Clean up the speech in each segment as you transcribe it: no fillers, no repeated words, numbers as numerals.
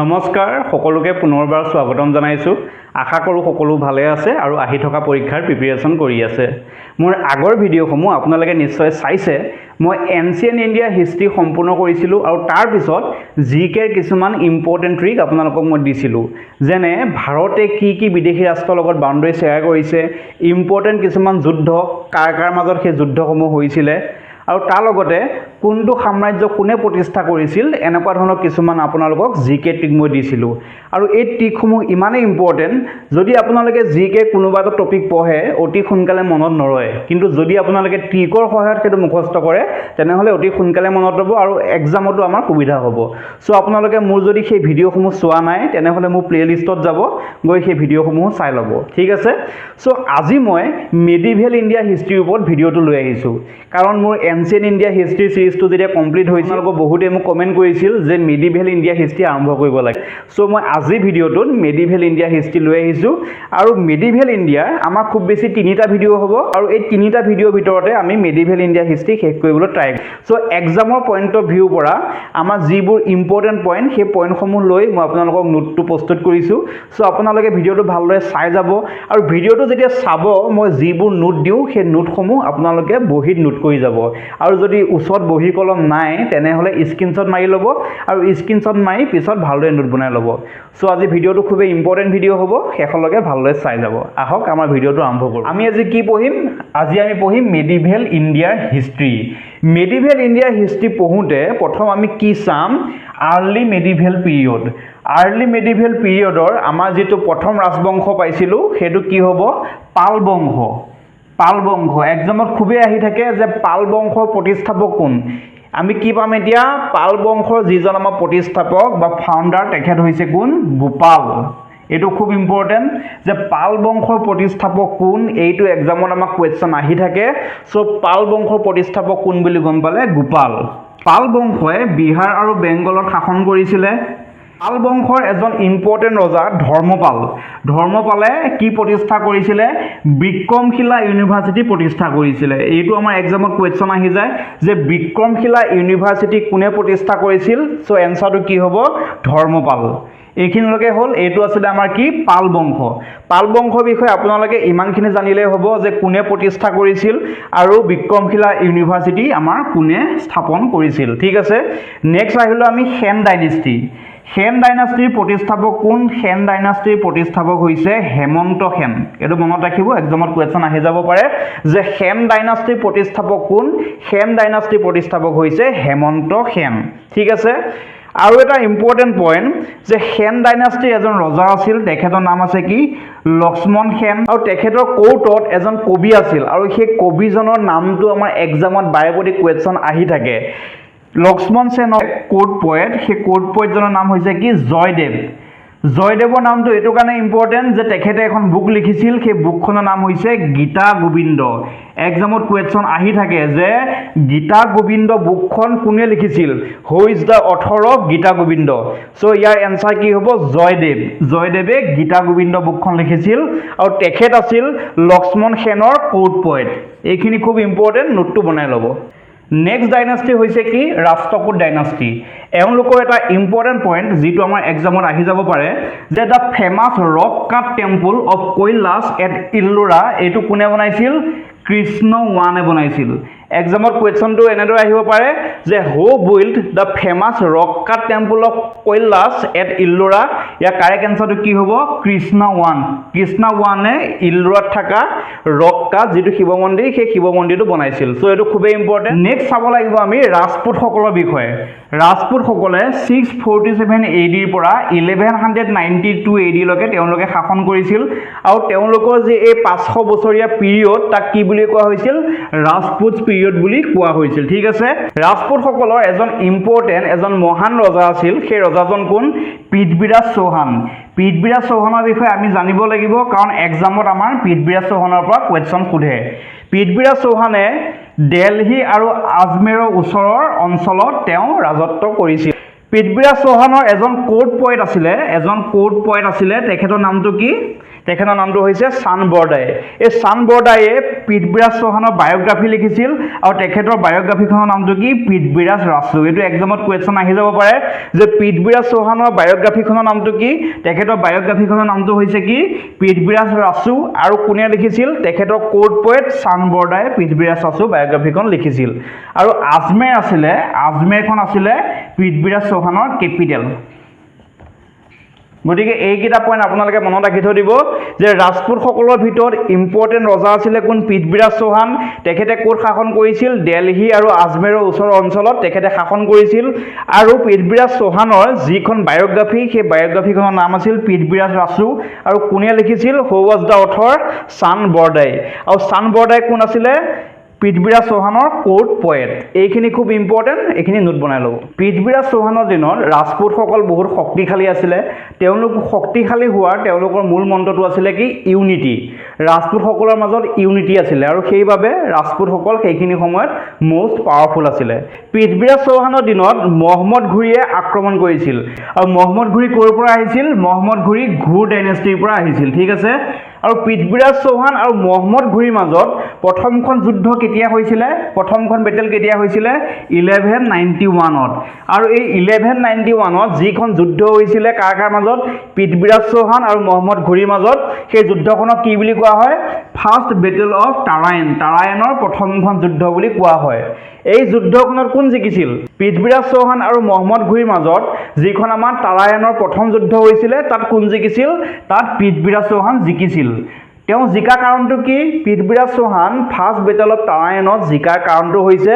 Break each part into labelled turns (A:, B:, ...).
A: নমস্কাৰ সকলোকে পুনৰবাৰ স্বাগতম জনাইছোঁ। আশা কৰোঁ সকলো ভালে আছে আৰু আহি থকা পৰীক্ষাৰ প্ৰিপাৰেশ্যন কৰি আছে। মোৰ আগৰ ভিডিঅ'সমূহ আপোনালোকে নিশ্চয় চাইছে। মই এনচিয়েণ্ট ইণ্ডিয়া হিষ্ট্ৰী সম্পূৰ্ণ কৰিছিলোঁ আৰু তাৰ পিছত জিকেৰ কিছুমান ইম্পৰ্টেণ্ট ট্ৰিক আপোনালোকক মই দিছিলোঁ, যেনে ভাৰতে কি বিদেশী ৰাষ্ট্ৰৰ লগত বাউণ্ডাৰী শ্বেয়াৰ কৰিছে, ইম্পৰ্টেণ্ট কিছুমান যুদ্ধ কাৰ মাজত সেই যুদ্ধসমূহ হৈছিলে, আৰু তাৰ লগতে কোনটো সাম্ৰাজ্য কোনে প্ৰতিষ্ঠা কৰিছিল, এনেকুৱা ধৰণৰ কিছুমান আপোনালোকক জিকে ট্ৰিক মই দিছিলোঁ। আৰু এই ট্ৰিকসমূহ ইমানেই ইম্পৰ্টেণ্ট, যদি আপোনালোকে জিকে কোনোবা এটা টপিক পঢ়ে অতি সোনকালে মনত নৰয়, কিন্তু যদি আপোনালোকে ট্ৰিকৰ সহায়ত সেইটো মুখস্থ কৰে তেনেহ'লে অতি সোনকালে মনত ৰ'ব আৰু এক্সামতো আমাৰ সুবিধা হ'ব। চ' আপোনালোকে মোৰ যদি সেই ভিডিঅ'সমূহ চোৱা নাই তেনেহ'লে মোৰ প্লে'লিষ্টত যাব, গৈ সেই ভিডিঅ'সমূহ চাই ল'ব, ঠিক আছে। চ' আজি মই মেডিভেল ইণ্ডিয়া হিষ্ট্ৰীৰ ওপৰত ভিডিঅ'টো লৈ আহিছোঁ, কাৰণ মোৰ এনচিয়েণ্ট ইণ্ডিয়া হিষ্ট্ৰী চিৰিজটো যেতিয়া কমপ্লিট হৈছিল, বহুতে মোক কমেণ্ট কৰিছিল যে মেডিভেল ইণ্ডিয়া হিষ্ট্ৰী আৰম্ভ কৰিব লাগে। চ' মই আজি ভিডিঅ'টোত মেডিভেল ইণ্ডিয়া হিষ্ট্ৰী লৈ আহিছোঁ, আৰু মেডিভেল ইণ্ডিয়াৰ আমাৰ খুব বেছি 3টা ভিডিঅ' হ'ব, আৰু এই 3টা ভিডিঅ'ৰ ভিতৰতে আমি মেডিভেল ইণ্ডিয়া হিষ্ট্ৰী শেষ কৰিবলৈ ট্ৰাই কৰিম। চ' এক্সামৰ পইণ্ট অফ ভিউৰ পৰা আমাৰ যিবোৰ ইম্পৰ্টেণ্ট পইণ্ট, সেই পইণ্টসমূহ লৈ মই আপোনালোকক নোটটো প্ৰস্তুত কৰিছোঁ। চ' আপোনালোকে ভিডিঅ'টো ভালদৰে চাই যাব, আৰু ভিডিঅ'টো যেতিয়া চাব মই যিবোৰ নোট দিওঁ সেই নোটসমূহ আপোনালোকে বহীত নোট কৰি যাব, আৰু যদি ওচৰত বহী কলম নাই তেনেহ'লে স্ক্ৰীনশ্বট মাৰি ল'ব, আৰু স্ক্ৰীনশ্বট মাৰি পিছত ভালদৰে নোট বনাই ল'ব। চ' আজি ভিডিঅ'টো খুবেই ইম্পৰ্টেণ্ট ভিডিঅ' হ'ব, শেষলৈকে ভালদৰে চাই যাব। আহক আমাৰ ভিডিঅ'টো আৰম্ভ কৰোঁ। আমি আজি কি পঢ়িম? আজি আমি পঢ়িম মেডিভেল ইণ্ডিয়াৰ হিষ্ট্ৰী। মেডিভেল ইণ্ডিয়াৰ হিষ্ট্ৰী পঢ়োঁতে প্ৰথম আমি কি চাম? Early medieval period. Early medieval পিৰিয়ডৰ আমাৰ যিটো প্ৰথম ৰাজবংশ পাইছিলোঁ সেইটো কি হ'ব? পাল বংশ। পাল বংশ এক্সামত খুবেই আহি থাকে যে পাল বংশৰ প্ৰতিষ্ঠাপক কোন? আমি কি পাম এতিয়া? পাল বংশৰ যিজন আমাৰ প্ৰতিষ্ঠাপক বা ফাউণ্ডাৰ তেখেত হৈছে কোন? গোপাল। এইটো খুব ইম্পৰ্টেণ্ট যে পাল বংশৰ প্ৰতিষ্ঠাপক কোন, এইটো এক্সামত আমাক কুৱেশ্যন আহি থাকে। চ' পাল বংশৰ প্ৰতিষ্ঠাপক কোন বুলি গম পালে? গোপাল। পাল বংশই বিহাৰ আৰু বেংগলত শাসন কৰিছিলে। পাল বংশৰ এজন ইম্পৰ্টেণ্ট ৰজা ধৰ্মপাল। ধৰ্মপালে কি প্ৰতিষ্ঠা কৰিছিলে? বিক্ৰমশিলা ইউনিভাৰ্চিটি প্ৰতিষ্ঠা কৰিছিলে। এইটো আমাৰ এক্সামত কুৱেশ্যন আহি যায় যে বিক্ৰমশিলা ইউনিভাৰ্চিটি কোনে প্ৰতিষ্ঠা কৰিছিল? চ' এনচাৰটো কি হ'ব? ধৰ্মপাল। এইখিনিলৈকে হ'ল। এইটো আছিলে আমাৰ কি? পাল বংশ। পাল বংশৰ বিষয়ে আপোনালোকে ইমানখিনি জানিলেই হ'ব যে কোনে প্ৰতিষ্ঠা কৰিছিল আৰু বিক্ৰমশিলা ইউনিভাৰ্চিটি আমাৰ কোনে স্থাপন কৰিছিল, ঠিক আছে। নেক্সট আহিলোঁ আমি সেন ডাইনেষ্টি। সেন ডাইনাষ্টিৰ প্ৰতিষ্ঠাপক কোন? সেন ডাইনাষ্টিৰ প্ৰতিষ্ঠাপক হৈছে হেমন্ত সেন। এইটো মনত ৰাখিব, এক্সামত কুৱেশ্যন আহি যাব পাৰে যে সেন ডাইনাষ্টিৰ প্ৰতিষ্ঠাপক কোন? সেন ডাইনাষ্টিৰ প্ৰতিষ্ঠাপক হৈছে হেমন্ত সেন, ঠিক আছে। আৰু এটা ইম্পৰ্টেণ্ট পইণ্ট যে সেন ডাইনাষ্টিৰ এজন ৰজা আছিল, তেখেতৰ নাম আছে কি? লক্ষ্মণ সেন। আৰু তেখেতৰ কোৰ্টত এজন কবি আছিল, আৰু সেই কবিজনৰ নামটো আমাৰ এক্সামত বাৰে প্ৰতি কুৱেশ্যন আহি থাকে। লক্ষ্মণ সেনৰ কোৰ্ট পয়েট, সেই কোৰ্ট পয়েটজনৰ নাম হৈছে কি? জয়দেৱ। জয়দেৱৰ নামটো এইটো কাৰণে ইম্পৰ্টেণ্ট যে তেখেতে এখন বুক লিখিছিল, সেই বুকখনৰ নাম হৈছে গীতা গোবিন্দ। এক্সামত কুৱেশ্যন আহি থাকে যে গীতা গোবিন্দ বুকখন কোনে লিখিছিল? Who is the author of Gita Govinda? So' ইয়াৰ এনচাৰ কি হ'ব? জয়দেৱ। জয়দেৱে গীতা গোবিন্দ বুকখন লিখিছিল, আৰু তেখেত আছিল লক্ষ্মণ সেনৰ কোৰ্ট পয়েট। এইখিনি খুব ইম্পৰ্টেণ্ট, নোটটো বনাই ল'ব। নেক্সট ডাইনাষ্টি হৈছে কি? ৰাষ্ট্ৰকূট ডাইনাষ্টি। এওঁলোকৰ এটা ইম্পৰ্টেণ্ট পইণ্ট যিটো আমাৰ এক্সামত আহি যাব পাৰে যে the famous rock cut temple of Kailash at Ellora, এইটো কোনে বনাইছিল? কৃষ্ণ ওৱানে বনাইছিল। এক্সামত কুৱেশ্যনটো এনেদৰে আহিব পাৰে যে who build the famous rock cut temple of Kailash at Ellora? ইয়াৰ কাৰেক্ট এনচাৰটো কি হ'ব? কৃষ্ণ ওৱান। কৃষ্ণ ওৱানে ইল্লোৰাত থকা ৰক কাট যিটো শিৱ মন্দিৰ, সেই শিৱ মন্দিৰটো বনাইছিল। চ' এইটো খুবেই ইম্পৰ্টেণ্ট। নেক্সট চাব লাগিব আমি ৰাজপুতসকলৰ বিষয়ে। ৰাজপুতসকলে 647 AD ৰ পৰা 1192 AD লৈকে তেওঁলোকে শাসন কৰিছিল, আৰু তেওঁলোকৰ যি এই 500 বছৰীয়া পিৰিয়ড তাক কি বুলি কোৱা হৈছিল? ৰাজপুত পিৰিয়ড বুলি কোৱা হৈছিল, ঠিক আছে। ৰাজপুতসকলৰ এজন ইম্পৰ্টেণ্ট, এজন মহান ৰজা আছিল, সেই ৰজাজন কোন? পৃথ্বীৰাজ চৌহান। পৃথ্বীৰাজ চৌহানৰ বিষয়ে আমি জানিব লাগিব, কাৰণ এক্সামত আমাৰ পৃথ্বীৰাজ চৌহানৰ পৰা কুৱেশ্যন সোধে। পৃথ্বীৰাজ চৌহানে দিল্লী আৰু আজমেৰৰ ওচৰৰ অঞ্চলত তেওঁ ৰাজত্ব কৰিছিল। পৃথ্বীৰাজ চৌহানৰ এজন কোৰ্ট পয়েট আছিলে, তেখেতৰ নামটো কি? তেখেতৰ নামটো হৈছে চান বৰদাই। এই চান বৰদায়ে পৃথ্বীৰাজ চৌহানৰ বায়োগ্ৰাফি লিখিছিল আৰু তেখেতৰ বায়োগ্ৰাফিখনৰ নামটো কি পৃথ্বীৰাজ ৰাসু। এইটো এক্সামত কুৱেশ্যন আহি যাব পাৰে যে পৃথ্বীৰাজ চৌহানৰ বায়োগ্ৰাফিখনৰ নামটো কি, তেখেতৰ বায়োগ্ৰাফিখনৰ নামটো হৈছে কি পৃথ্বীৰাজ ৰাসু। আৰু কোনে লিখিছিল, তেখেতৰ কোৰ্ট পয়েট চান বৰদাই পৃথ্বীৰাজ ৰাসু বায়োগ্ৰাফিখন লিখিছিল। আৰু আজমেৰখন আছিলে পৃথ্বীৰাজ চৌহানৰ কেপিটেল। গতিকে এইকেইটা পইণ্ট আপোনালোকে মনত ৰাখি থৈ দিব যে ৰাজপুতসকলৰ ভিতৰত ইম্পৰ্টেণ্ট ৰজা আছিলে কোন, পৃথ্বীৰাজ চৌহান। তেখেতে ক'ত শাসন কৰিছিল, দিল্লী আৰু আজমেৰৰ ওচৰৰ অঞ্চলত তেখেতে শাসন কৰিছিল। আৰু পৃথ্বীৰাজ চৌহানৰ যিখন বায়োগ্ৰাফি, সেই বায়োগ্ৰাফিখনৰ নাম আছিল পৃথ্বীৰাজ ৰাসু। আৰু কোনে লিখিছিল, হু ৱাজ দ্য অথৰ, চান বৰদাই। আৰু চান বৰদাই কোন আছিলে, পৃথ্বীৰাজ চৌহানৰ কোৰ্ট পয়েট। এইখিনি খুব ইম্পৰ্টেণ্ট, এইখিনি নোট বনাই ল'ব। পৃথ্বীৰাজ চৌহানৰ দিনত ৰাজপুতসকল বহুত শক্তিশালী আছিলে। তেওঁলোক শক্তিশালী হোৱাৰ তেওঁলোকৰ মূল মন্ত্ৰটো আছিলে কি ইউনিটি। ৰাজপুতসকলৰ মাজত ইউনিটি আছিলে আৰু সেইবাবে ৰাজপুতসকল সেইখিনি সময়ত মষ্ট পাৱাৰফুল আছিলে। পৃথ্বীৰাজ চৌহানৰ দিনত মহম্মদ ঘুৰিয়ে আক্ৰমণ কৰিছিল। আৰু মহম্মদ ঘুৰি ক'ৰ পৰা আহিছিল, মহম্মদ ঘুৰি ঘুৰ ডাইনেষ্টিৰ পৰা আহিছিল। ঠিক আছে। আৰু পৃথ্বীৰাজ চৌহান আৰু মহম্মদ ঘুৰিৰ মাজত প্ৰথমখন যুদ্ধ কেতিয়া হৈছিলে, প্ৰথমখন বেটেল কেতিয়া হৈছিলে, 1191ত। আৰু এই 1191ত যিখন যুদ্ধ হৈছিলে কাৰ কাৰ মাজত, পৃথ্বীৰাজ চৌহান আৰু মহম্মদ ঘুৰিৰ মাজত, সেই যুদ্ধখনক কি বুলি কোৱা হয়, ফাৰ্ষ্ট বেটেল অফ টাৰাইন, টাৰাইনৰ প্ৰথমখন যুদ্ধ বুলি কোৱা হয়। এই যুদ্ধখনত কোন জিকিছিল, পৃথ্বীৰাজ চৌহান আৰু মহম্মদ ঘুৰিৰ মাজত যিখন আমাৰ টাৰাইনৰ প্ৰথম যুদ্ধ হৈছিলে তাত কোন জিকিছিল, তাত পৃথ্বীৰাজ চৌহান জিকিছিল। তেওঁ জিকা কাৰণটো কি, Prithviraj Chauhan first battle of টাৰাইনত জিকাৰ কাৰণটো হৈছে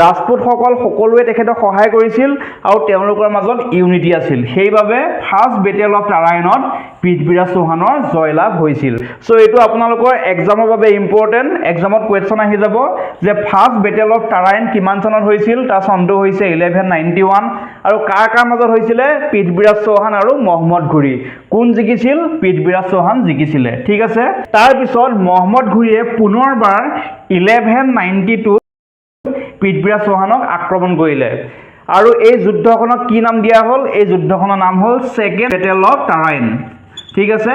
A: ৰাজপুতসকল সকলোৱে তেখেতক সহায় কৰিছিল আৰু তেওঁলোকৰ মাজত ইউনিটি আছিল। সেইবাবে ফাৰ্ষ্ট বেটেল অফ টাৰাইনত পৃথ্বীৰাজ চৌহানৰ জয়লাভ হৈছিল। চ' এইটো আপোনালোকৰ এক্সামৰ বাবে ইম্পৰ্টেণ্ট, এক্সামত কুৱেশ্যন আহি যাব যে ফাৰ্ষ্ট বেটেল অফ টাৰাইন কিমান চনত হৈছিল, তাৰ চনটো হৈছে 1191। আৰু কাৰ কাৰ মাজত হৈছিলে, পৃথ্বীৰাজ চৌহান আৰু মহম্মদ ঘুৰি। কোন জিকিছিল, পৃথ্বীৰাজ চৌহান জিকিছিলে। ঠিক আছে। তাৰপিছত মহম্মদ ঘুৰিয়ে পুনৰবাৰ 1192 পৃথ্বীৰাজ চৌহানক আক্ৰমণ কৰিলে। আৰু এই যুদ্ধখনক কি নাম দিয়া হ'ল, এই যুদ্ধখনৰ নাম হ'ল ছেকেণ্ড বেটেল অফ টাৰাইন। ঠিক আছে,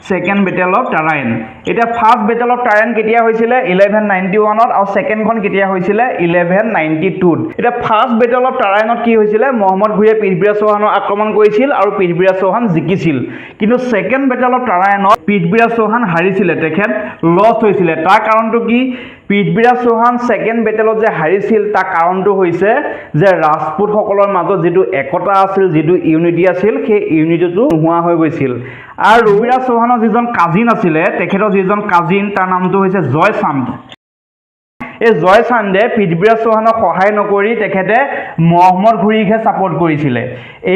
A: ছেকেণ্ড বেটেল অফ টাৰাইন। এতিয়া ফাৰ্ষ্ট বেটেল অফ টাৰাইন কেতিয়া হৈছিলে, 1191ত, আৰু ছেকেণ্ডখন কেতিয়া হৈছিলে, 1192ত। এতিয়া ফাৰ্ষ্ট বেটেল অফ টাৰাইনত কি হৈছিলে, মহম্মদ ঘুৰিয়ে পৃথ্বীৰাজ চৌহানক আক্ৰমণ কৰিছিল আৰু পৃথ্বীৰাজ চৌহান জিকিছিল। কিন্তু ছেকেণ্ড বেটেল অফ টাৰাইনত পৃথ্বীৰাজ চৌহান হাৰিছিলে, তেখেত লষ্ট হৈছিলে। তাৰ কাৰণটো কি, পৃথ্বীৰাজ চৌহান ছেকেণ্ড বেটেলত যে হাৰিছিল তাৰ কাৰণটো হৈছে যে ৰাজপুতসকলৰ মাজত যিটো একতা আছিল, যিটো ইউনিটি আছিল, সেই ইউনিটিটো নোহোৱা হৈ গৈছিল। আৰু পৃথ্বীৰাজ চৌহানৰ যিজন কাজিন আছিলে, তেখেতৰ যিজন কাজিন তাৰ নামটো হৈছে জয়চান্দ। এই জয়চান্দে পৃথ্বীৰাজ চৌহানক সহায় নকৰি তেখেতে মহম্মদ ঘুৰিকহে ছাপোৰ্ট কৰিছিলে।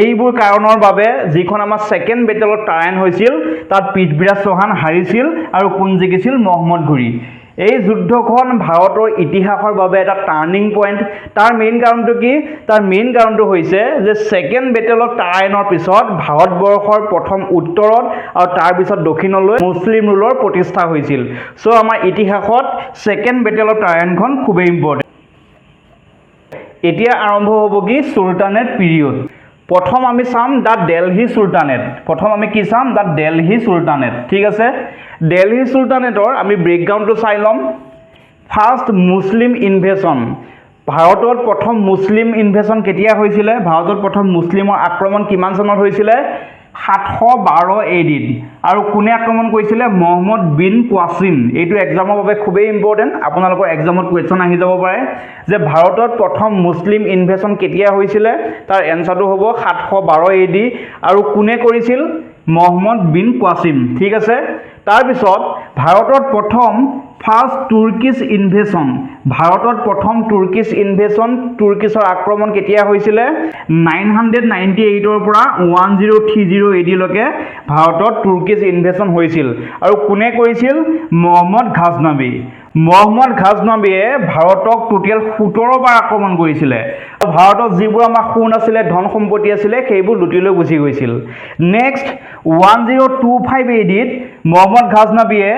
A: এইবোৰ কাৰণৰ বাবে যিখন আমাৰ ছেকেণ্ড বেটেল অফ টাৰাইন হৈছিল তাত পৃথ্বীৰাজ চৌহান হাৰিছিল আৰু কোন জিকিছিল, মহম্মদ ঘুৰি। এই যুদ্ধখন ভাৰতৰ ইতিহাসৰ বাবে এটা টাৰ্ণিং পইণ্ট। তাৰ মেইন কাৰণটো কি, তাৰ মেইন কাৰণটো হৈছে যে ছেকেণ্ড বেটেল অফ টাৰাইনৰ পিছত ভাৰতবৰ্ষৰ প্ৰথম উত্তৰত আৰু তাৰপিছত দক্ষিণলৈ মুছলিম ৰুলৰ প্ৰতিষ্ঠা হৈছিল। চ' আমাৰ ইতিহাসত ছেকেণ্ড বেটেল অফ টাৰাইনখন খুবেই ইম্পৰ্টেণ্ট। এতিয়া আৰম্ভ হ'ব কি, চুলতানেট পিৰিয়ড। প্ৰথম আমি চাম দ্য দিল্লী চুলতানেট। প্ৰথম আমি কি চাম, দ্য দিল্লী চুলতানেট। ঠিক আছে। দিল্লী চুলতানেটৰ আমি ব্ৰেকগ্ৰাউণ্ডটো চাই ল'ম। ফাৰ্ষ্ট মুছলিম ইনভেশ্যন। ভাৰতত প্ৰথম মুছলিম ইনভেশ্যন কেতিয়া হৈছিলে, ভাৰতত প্ৰথম মুছলিমৰ আক্ৰমণ কিমান চনত হৈছিলে, 712 AD। আৰু কোনে আক্ৰমণ কৰিছিলে, মহম্মদ বিন কোৱাচিম। এইটো এক্সামৰ বাবে খুবেই ইম্পৰ্টেণ্ট, আপোনালোকৰ এক্সামত কুৱেশ্যন আহি যাব পাৰে যে ভাৰতত প্ৰথম মুছলিম ইনভেশ্যন কেতিয়া হৈছিলে, তাৰ এনচাৰটো হ'ব 712 AD। আৰু কোনে কৰিছিল, মহম্মদ বিন কোৱাচিম। ঠিক আছে। তাৰপিছত ভাৰতত প্ৰথম ফাৰ্ষ্ট তুৰ্কিছ ইনভেশ্যন। ভাৰতত প্ৰথম তুৰ্কিছ ইনভেশ্যন, তুৰ্কিছৰ আক্ৰমণ কেতিয়া হৈছিলে, 998ৰ পৰা 1030 AD লৈকে ভাৰতত তুৰ্কিছ ইনভেশ্যন হৈছিল। আৰু কোনে কৰিছিল, মহম্মদ ঘাজনাবি। মহম্মদ ঘাজনাবিয়ে ভাৰতক টোটেল 17 বাৰ আক্ৰমণ কৰিছিলে। ভাৰতত যিবোৰ আমাৰ সোণ আছিলে, ধন সম্পত্তি আছিলে, সেইবোৰ লুটি লৈ গুচি গৈছিল। নেক্সট 1025 AD-ত মহম্মদ ঘাজনাবিয়ে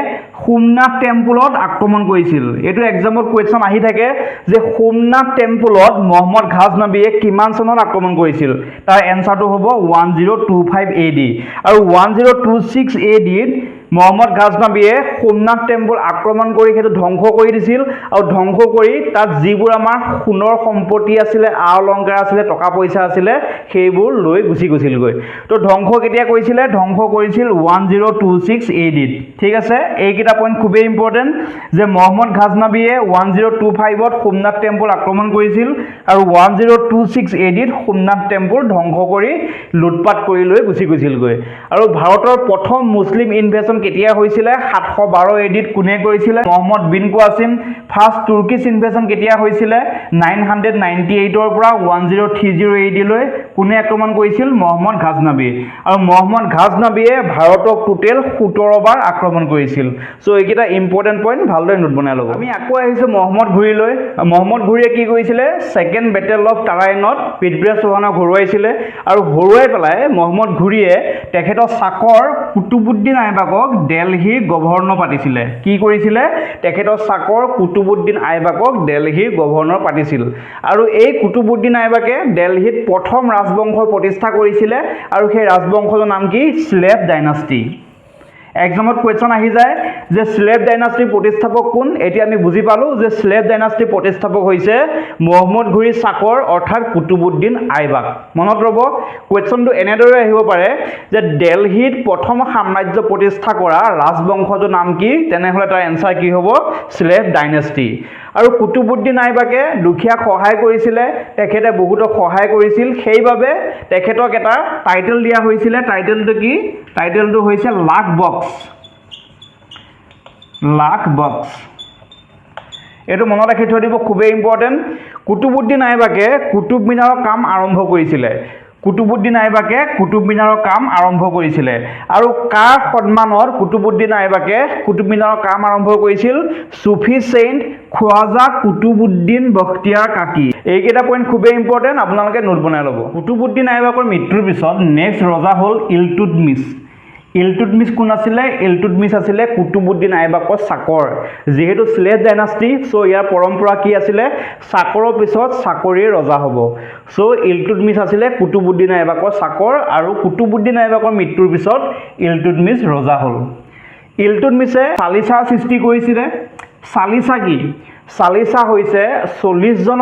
A: সোমনাথ টেম্পলত আক্ৰমণ কৰিছিল। এইটো এক্সামত কুৱেশ্যন আহি থাকে যে সোমনাথ টেম্পলত মহম্মদ ঘাজনাবিয়ে কিমান চনত আক্ৰমণ কৰিছিল, তাৰ এনচাৰটো হ'ব 1025 AD। আৰু 1026 AD-ত মহম্মদ গাজনবীয়ে সোমনাথ টেম্পল আক্ৰমণ কৰি সেইটো ধ্বংস কৰি দিছিল আৰু ধ্বংস কৰি তাত যিবোৰ আমাৰ সোণৰ সম্পত্তি আছিলে আ অলংকাৰ আছিলে টকা পইচা আছিলে সেইবোৰ লৈ গুচি গৈছিলগৈ তো ধ্বংস কেতিয়া কৰিছিলে ধ্বংস কৰিছিল 1026 AD ঠিক আছে এইকেইটা পইণ্ট খুবেই ইম্পৰ্টেণ্ট যে মহম্মদ গাজনবীয়ে 1025ত সোমনাথ টেম্পল আক্ৰমণ কৰিছিল আৰু 1026 AD সোমনাথ টেম্পল ধ্বংস কৰি লুটপাট কৰি লৈ গুচি গৈছিলগৈ আৰু ভাৰতৰ প্ৰথম মুছলিম ইনভেশন কেতিয়া হৈছিলে 712 AD কোনে কৰিছিলে মহম্মদ বিন কাছিম ফাৰ্ষ্ট তুৰ্কিছ ইনভেশন কেতিয়া হৈছিলে 998 ৰ পৰা 1030 AD লৈ কোনে আক্ৰমণ কৰিছিল মহম্মদ গাজনবী আৰু মহম্মদ গাজনবীয়ে ভাৰতক টোটেল 17 বাৰ আক্ৰমণ কৰিছিল সো এইকেইটা ইম্পৰ্টেণ্ট পইণ্ট ভালদৰে নোট বনাই ল'ব আমি আকৌ আহিছো মহম্মদ ঘুৰিলৈ মহম্মদ ঘুৰিয়ে কি কৰিছিলে সেকেন্ড বেটেল অফ টাৰাইনত পৃথ্বীৰাজ চৌহানক হৰুৱাইছিলে আৰু হৰুৱাই পেলাই মহম্মদ ঘুৰিয়ে তেখেতৰ চাকৰ কুতুবুদ্দিন আইবাকক দিল্লীৰ গভৰ্ণৰ পাতিছিলে কি কৰিছিলে তেখেতৰ চাকৰ কুতুবুদ্দিন আইবাকক দিল্লীৰ গভৰ্ণৰ পাতিছিল আৰু এই কুতুবুদ্দিন আইবাকে দিল্লীত প্ৰথম ৰাজবংশৰ প্ৰতিষ্ঠা কৰিছিলে আৰু সেই ৰাজবংশৰ নাম কি স্লেভ ডাইনাষ্টি এক্সামত কোৱেশ্চন আহি যায় যে স্লেভ ডাইনাষ্টিৰ প্ৰতিষ্ঠাপক কোন এতিয়া আমি বুজি পালো যে স্লেভ ডাইনাষ্টিৰ প্ৰতিষ্ঠাপক হৈছে মহম্মদ ঘুৰি চাকৰ অৰ্থাৎ কুতুবুদ্দিন আইবাক মনত ৰব কোৱেশ্চনটো এনেদৰে আহিব পাৰে যে দিল্লীত প্ৰথম সাম্ৰাজ্য প্ৰতিষ্ঠা কৰা ৰাজবংশটোৰ নাম কি তেনেহলে তাৰ এনসাৰ কি হ'ব স্লেভ ডাইনাষ্টি আৰু কুতুবুদ্দিন আইবাকে দুখীয়াক সহায় কৰিছিলে তেখেতে বহুতক সহায় কৰিছিল সেইভাবে তেখেতক এটা টাইটেল দিয়া হৈছিল টাইটেলটো কি টাইটেলটো হৈছে লাখ বক্স এটো মনত ৰাখি থৈ দিব খুবেই ইম্পৰ্টেন্ট কুতুবুদ্দিন আইবাকে কুতুব মিনাৰৰ কাম আৰম্ভ কৰিছিলে কুতুবুদ্দিন আইবাকে কুতুব মিনাৰৰ কাম আৰম্ভ কৰিছিলে আৰু কাৰ সন্মানত কুতুবুদ্দিন আইবাকে কুতুব মিনাৰৰ কাম আৰম্ভ কৰিছিল সুফি সেইণ্ট খোৱাজা কুতুবুদ্দিন বখতিয়াৰ কাকি এইকেইটা পইণ্ট খুবেই ইম্পৰ্টেন্ট আপোনালোকে নোট বনাই ল'ব কুতুবুদ্দিন আইবাকৰ মৃত্যুৰ পিছত নেক্সট ৰজা হ'ল ইলতুৎমিছ কোন আছিলে ইলতুৎমিছ আছিলে কুতুবুদ্দিন আইবাকৰ চাকৰ যেহেতু স্লেভ ডাইনাষ্টি সো ইয়াৰ পৰম্পৰা কি আছিলে চাকৰৰ পিছত চাকৰিৰ ৰজা হ'ব সো ইলতুৎমিছ আছিলে কুতুবুদ্দিন আইবাকৰ চাকৰ আৰু কুতুবুদ্দিন আইবাকৰ মৃত্যুৰ পিছত ইলতুৎমিছ ৰজা হ'ল ইলতুৎমিছে চালিচা সৃষ্টি কৰিছিলে চালিচা কি চালিচা হৈছে 40 জন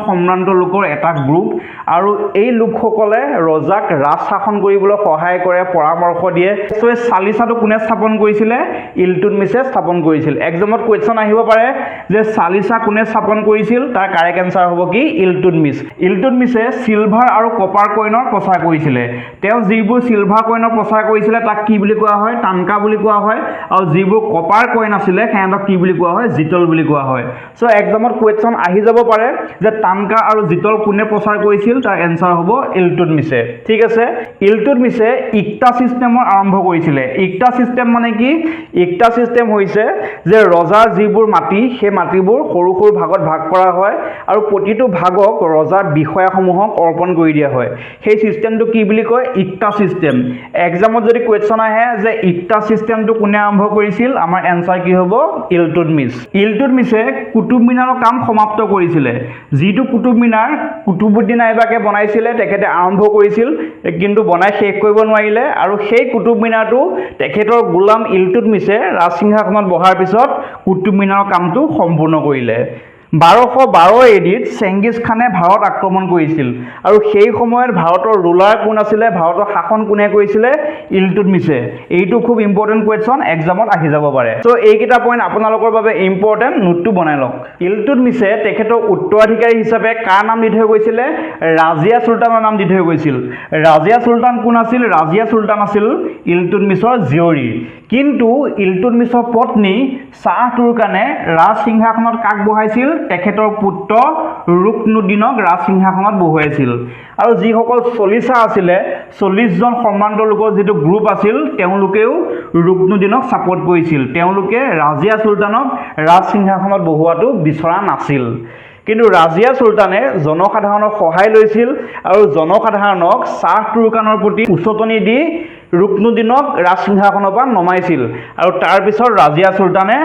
A: সম্ভ্ৰান্ত লোকৰ এটা গ্ৰুপ আৰু এই লোকসকলে ৰজাক ৰাজ শাসন কৰিবলৈ সহায় কৰে পৰামৰ্শ দিয়ে সো এই চালিচাটো কোনে স্থাপন কৰিছিলে ইলতুৎমিছে স্থাপন কৰিছিল এক্সামত কোৱেশ্চন আহিব পাৰে যে চালিচা কোনে স্থাপন কৰিছিল তাৰ কাৰেক্ট আনসাৰ হ'ব কি ইলতুৎমিছে সিলভাৰ আৰু কপাৰ কইনৰ প্ৰচাৰ কৰিছিলে তেওঁ যিবোৰ সিলভাৰ কইনৰ প্ৰচাৰ কৰিছিলে তাক কি বুলি কোৱা হয় টানকা বুলি কোৱা হয় আৰু যিবোৰ কপাৰ কইন আছিলে হেঁতক কি বুলি কোৱা হয় জিতল বুলি কোৱা হয় সো এক্সামত কোৱেশ্চন আহি যাব পাৰে যে টানকা আৰু জিতল কোনে প্ৰচাৰ কৰিছিল তাৰ এনসাৰ হ'ব ইলতুৎমিছে ঠিক আছে ইলতুৎমিছে ইকতা সিস্টেমৰ আৰম্ভ কৰিছিলে ইকতা সিস্টেম মানে কি ইকতা সিস্টেম হৈছে যে ৰজাৰ যিবোৰ মাটি সেই মাটিবোৰ সৰু সৰু ভাগত ভাগ কৰা হয় আৰু প্ৰতিটো ভাগক ৰজাৰ বিষয়াসমূহক অৰ্পণ কৰি দিয়া হয় সেই সিস্টেমটো কি বুলি কয় ইকতা সিস্টেম এক্সামত যদি কোৱেশ্চন আহে যে ইকতা সিস্টেমটো কোনে আৰম্ভ কৰিছিল আমাৰ এনসাৰ কি হ'ব ইলতুৎমিছে কুতুব মিনাৰৰ কাম সমাপ্ত কৰিছিলে যিটো কুতুব মিনাৰ কুতুবুদ্দিন আইবাকে বনাইছিলে তেখেতে আৰম্ভ কৰিছিল কিন্তু বনাই শেষ কৰিব নোৱাৰিলে আৰু সেই কুতুব মিনাৰটো তেখেতৰ গোলাম ইলতুৎমিছে ৰাজসিংহাসনত বহাৰ পিছত কুতুব মিনাৰৰ কামটো সম্পূৰ্ণ কৰিলে 1212 এডিত চেঙ্গিজ খানে ভাৰত আক্ৰমণ কৰিছিল আৰু সেই সময়ত ভাৰতৰ ৰুলাৰ কোন আছিলে ভাৰতৰ শাসন কোনে কৰিছিলে ইলতুৎমিছে এইটো খুব ইম্পৰ্টেন্ট কোৱেশ্চন এক্সামত আহি যাব পাৰে সো এইকেইটা পইণ্ট আপোনালোকৰ বাবে ইম্পৰ্টেন্ট নোটটো বনাই লওক ইলতুৎমিছে তেখেতৰ উত্তৰাধিকাৰী হিচাপে কাৰ নাম দি থৈ গৈছিলে ৰাজিয়া সুলতানৰ নাম দি থৈ গৈছিল ৰাজিয়া সুলতান কোন আছিল ৰাজিয়া সুলতান আছিল ইলতুৎমিছৰ জীয়ৰী কিন্তু ইলতুৎমিছৰ পত্নী শাহ তুৰ্কানে ৰাজসিংহাসনত কাক বহাইছিল তেখেতৰ পুত্ৰ ৰুকনুদ্দিনক ৰাজসিংহাসনত বহুৱাইছিল আৰু যিসকল চলিচা আছিলে 40 জন সম্ভ্ৰান্ত লোকৰ যেটো গ্ৰুপ আছিল তেওঁলোকেও ৰুকনুদ্দিনক সাপোৰ্ট কৰিছিল তেওঁলোকে ৰাজিয়া সুলতানক ৰাজসিংহাসনত বহুৱাটো বিচৰা নাছিল কিন্তু ৰাজিয়া সুলতানে জনসাধাৰণৰ সহায় লৈছিল আৰু জনসাধাৰণক শাহ তুৰ্কানৰ প্ৰতি উচতনি দি ৰুকনুদ্দিনক ৰাজসিংহাসনৰ পৰা নমাইছিল আৰু তাৰ পিছত ৰাজিয়া চুলতানে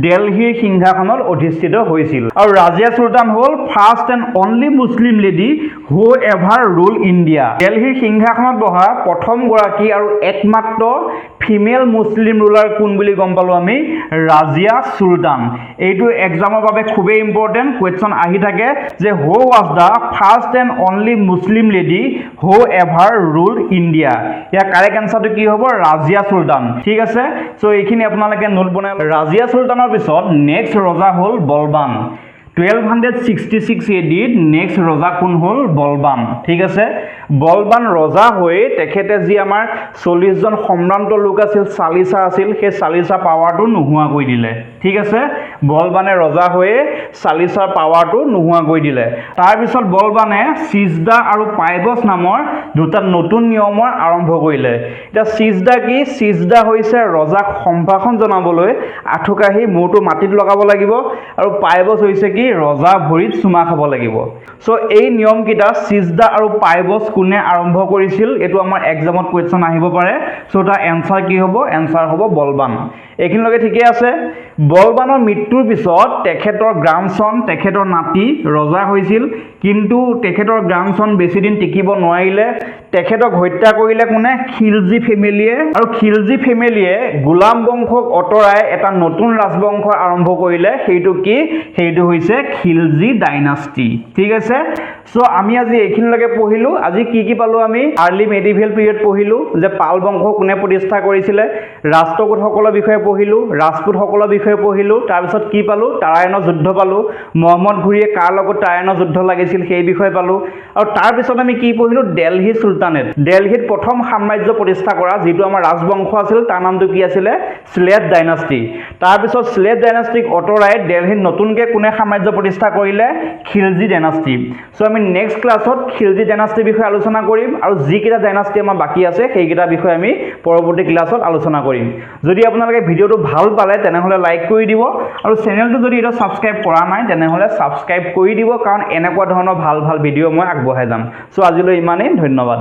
A: দিল্লীৰ সিংহাসনত অধিষ্ঠিত হৈছিল আৰু ৰাজিয়া চুলতান হ'ল first and only Muslim lady who ever rule India দিল্লীৰ সিংহাসনত বহা প্ৰথম গৰাকী আৰু একমাত্ৰ ফিমেল মুছলিম ৰুলাৰ কোন বুলি গম পালো আমি ৰাজিয়া চুলতান এইটো এক্সামৰ বাবে খুবেই ইম্পৰ্টেণ্ট কুৱেশ্যন আহি থাকে যে who was the first and only Muslim lady who ever rule India ইয়াৰ কাৰেক্ট এনসাৰটো কি হ'ব ৰাজিয়া চুলতান ঠিক আছে সো এইখিনি আপোনালোকে নোট বনাই ৰাজিয়া চুলতানৰ পিছত নেক্সট ৰজা হ'ল বলবান 1266 AD নেক্সট ৰজা কোন হ'ল বলবান ঠিক আছে বলবান ৰজা হৈ তেখেতে যি আমাৰ 40 জন সম্ভ্ৰান্ত লোক আছিল চালিসা আছিল সেই চালিসা পাৱাৰটো নোহোৱা কৰি দিলে ঠিক আছে বলবানে ৰজা হৈ চালিসাৰ পাৱাৰটো নোহোৱা কৰি দিলে তাৰ পিছত বলবানে সিজদা আৰু পাইবস নামৰ দুটা নতুন নিয়মৰ আৰম্ভ কৰিলে এটা সিজদা কি সিজদা হৈছে ৰজাক সম্ভাষণ জনাবলৈ আঠুকাহি মূৰটো মাটিত লগাব লাগিব আৰু পাইবস হৈছে কি ৰজা ভৰিত চুমা খাব লাগিব সো এই নিয়ম কিটা সিজদা আৰু পাইবস কোনে আৰম্ভ কৰিছিল এটো আমাৰ এক্সামত কোৱেশ্চন আহিব পাৰে সো তাৰ এনসাৰ কি হ'ব এনসাৰ হ'ব বলবান এইখিনিলৈকে ঠিকই আছে বলবানৰ মৃত্যুৰ পিছত তেখেতৰ গ্ৰাণ্ডসন তেখেতৰ নাতি ৰজা হৈছিল কিন্তু তেখেতৰ গ্ৰাণ্ডসন বেছি দিন টিকিব নোৱাৰিলে তেখেতক হত্যা কৰিলে কোনে খিলজি ফেমিলিয়ে আৰু খিলজি ফেমিলিয়ে গোলাম বংশক অতৰাই এটা নতুন ৰাজবংশ আৰম্ভ কৰিলে সেইটো কি সেইটো হৈছে খিলজি ডাইনাষ্টি ঠিক আছে সো আমি আজি এইখিনিলৈকে পঢ়িলো আজি কি পালো আমি আৰ্লি মেডিভেল পিৰিয়ড পঢ়িলো যে পাল বংশ কোনে প্ৰতিষ্ঠা কৰিছিলে ৰাষ্ট্ৰকূটসকলৰ বিষয়ে পঢ়িলো ৰাজপুতসকলৰ বিষয়ে পঢ়িলো তাৰ পিছত কি পালো তাৰায়ণৰ যুদ্ধ পালো মহম্মদ ঘুৰিয়ে কাৰ লগত তাৰায়ণৰ যুদ্ধ লাগিছিল সেই বিষয়ে পালো আৰু তাৰ পিছত আমি কি পঢ়িলো দিল্লী সুলতানেট দিল্লীত প্ৰথম সাম্ৰাজ্য প্ৰতিষ্ঠা কৰা যেটো আমাৰ ৰাজবংশ আছিল তাৰ নামটো কি আছিল স্লেট ডাইনাষ্টি তাৰ পিছত স্লেট ডাইনাষ্টিক অতৰাই দিল্লীত নতুনকৈ কোনে সাম্ৰাজ্য প্ৰতিষ্ঠা কৰিলে খিলজি ডাইনাষ্টি সো আমি নেক্সট ক্লাছত খিলজি ডাইনাষ্টিৰ বিষয়ে আলোচনা কৰিম আৰু যি কিটা ডাইনাষ্টি আমাৰ বাকি আছে সেই কিটা বিষয়ে আমি পৰৱৰ্তী ক্লাছত আলোচনা কৰিম যদি আপোনালোকে ভিডিওটো ভাল পালে তেনেহলে লাইক কৰি দিব আৰু চেনেলটো যদি এটা সাবস্ক্ৰাইব কৰা নাই তেনেহলে সাবস্ক্ৰাইব কৰি দিব কাৰণ এনেকুৱা ধৰণৰ ভাল ভাল ভিডিও মই আগবঢ়াই যাম সো আজিলৈ ইমানেই ধন্যবাদ